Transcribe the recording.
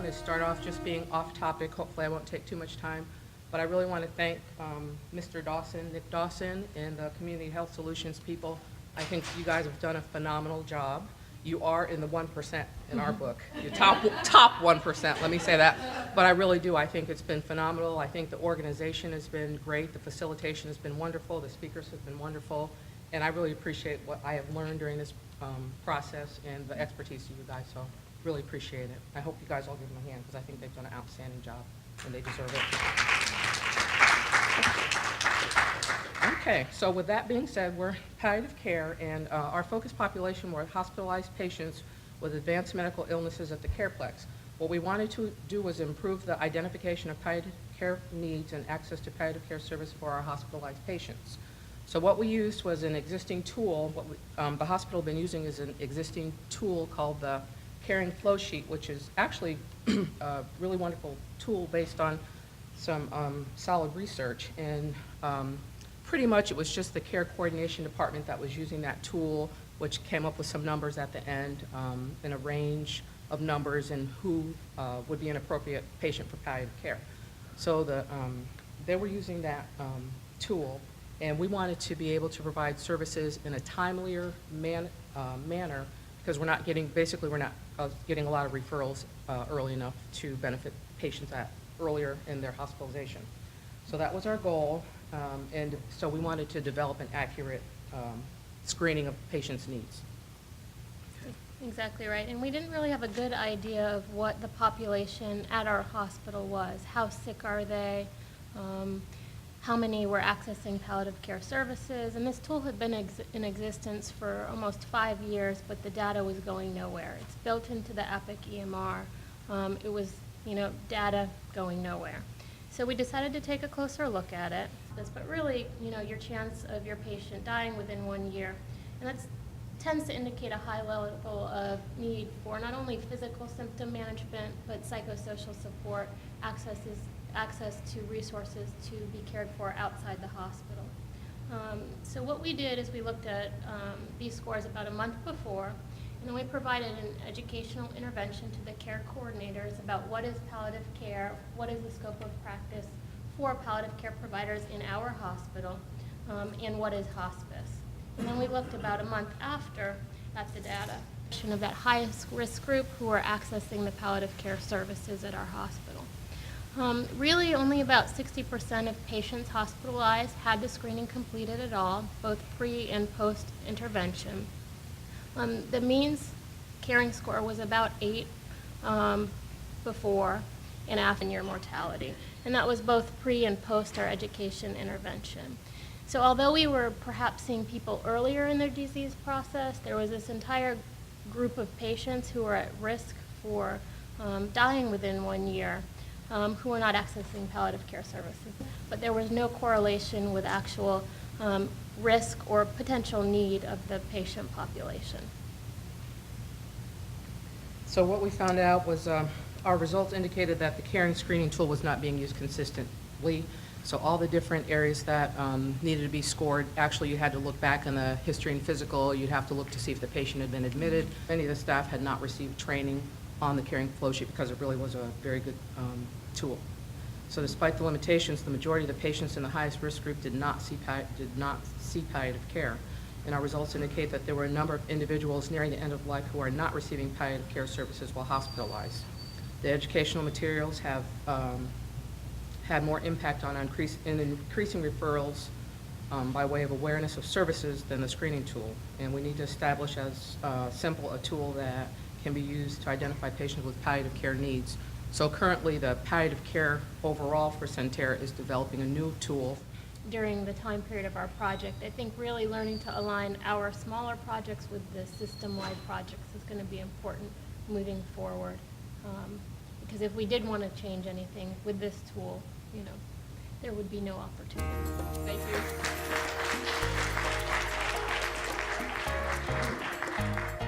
want to start off just being off topic. Hopefully I won't take too much time. But I really want to thank Mr. Dawson, Nick Dawson, and the Community Health Solutions people. I think you guys have done a phenomenal job. You are in the 1% in our book. You're top 1%, let me say that. But I really do. I think it's been phenomenal. I think the organization has been great. The facilitation has been wonderful. The speakers have been wonderful. And I really appreciate what I have learned during this process and the expertise of you guys. So really appreciate it. I hope you guys all give them a hand because I think they've done an outstanding job and they deserve it. Okay, so with that being said, we're palliative care, and our focus population were hospitalized patients with advanced medical illnesses at the Careplex. What we wanted to do was improve the identification of palliative care needs and access to palliative care service for our hospitalized patients. So what we used was an existing tool. What the hospital had been using is an existing tool called the Caring Flow Sheet, which is actually a really wonderful tool based on some solid research. And pretty much it was just the care coordination department that was using that tool, which came up with some numbers at the end in a range of numbers and who would be an appropriate patient for palliative care. So they were using that tool, and we wanted to be able to provide services in a timelier manner because we're not getting a lot of referrals early enough to benefit patients earlier in their hospitalization. So that was our goal. And so we wanted to develop an accurate screening of patients' needs. Exactly right. And we didn't really have a good idea of what the population at our hospital was. How sick are they? How many were accessing palliative care services? And this tool had been in existence for almost 5 years, but the data was going nowhere. It's built into the Epic EMR. It was, data going nowhere. So we decided to take a closer look at it. But really, your chance of your patient dying within 1 year, and that tends to indicate a high level of need for not only physical symptom management, but psychosocial support, access to resources to be cared for outside the hospital. So what we did is we looked at these scores about a month before, and then we provided an educational intervention to the care coordinators about what is palliative care, what is the scope of practice for palliative care providers in our hospital, and what is hospice. And then we looked about a month after at the data of that highest risk group who are accessing the palliative care services at our hospital. Really only about 60% of patients hospitalized had the screening completed at all, both pre and post intervention. The means caring score was about 8 before and after year mortality, and that was both pre and post our education intervention. So although we were perhaps seeing people earlier in their disease process, there was this entire group of patients who were at risk for dying within 1 year who were not accessing palliative care services. But there was no correlation with actual risk or potential need of the patient population. So what we found out was our results indicated that the caring screening tool was not being used consistently. So all the different areas that needed to be scored, actually you had to look back in the history and physical. You'd have to look to see if the patient had been admitted. Many of the staff had not received training on the caring flow sheet because it really was a very good tool. So despite the limitations, the majority of the patients in the highest risk group did not see palliative care. And our results indicate that there were a number of individuals nearing the end of life who are not receiving palliative care services while hospitalized. The educational materials have had more impact on increasing referrals by way of awareness of services than the screening tool. And we need to establish as simple a tool that can be used to identify patients with palliative care needs. So currently the palliative care overall for Sentara is developing a new tool. During the time period of our project, I think really learning to align our smaller projects with the system-wide projects is going to be important moving forward. Because if we did want to change anything with this tool, there would be no opportunity. Thank you.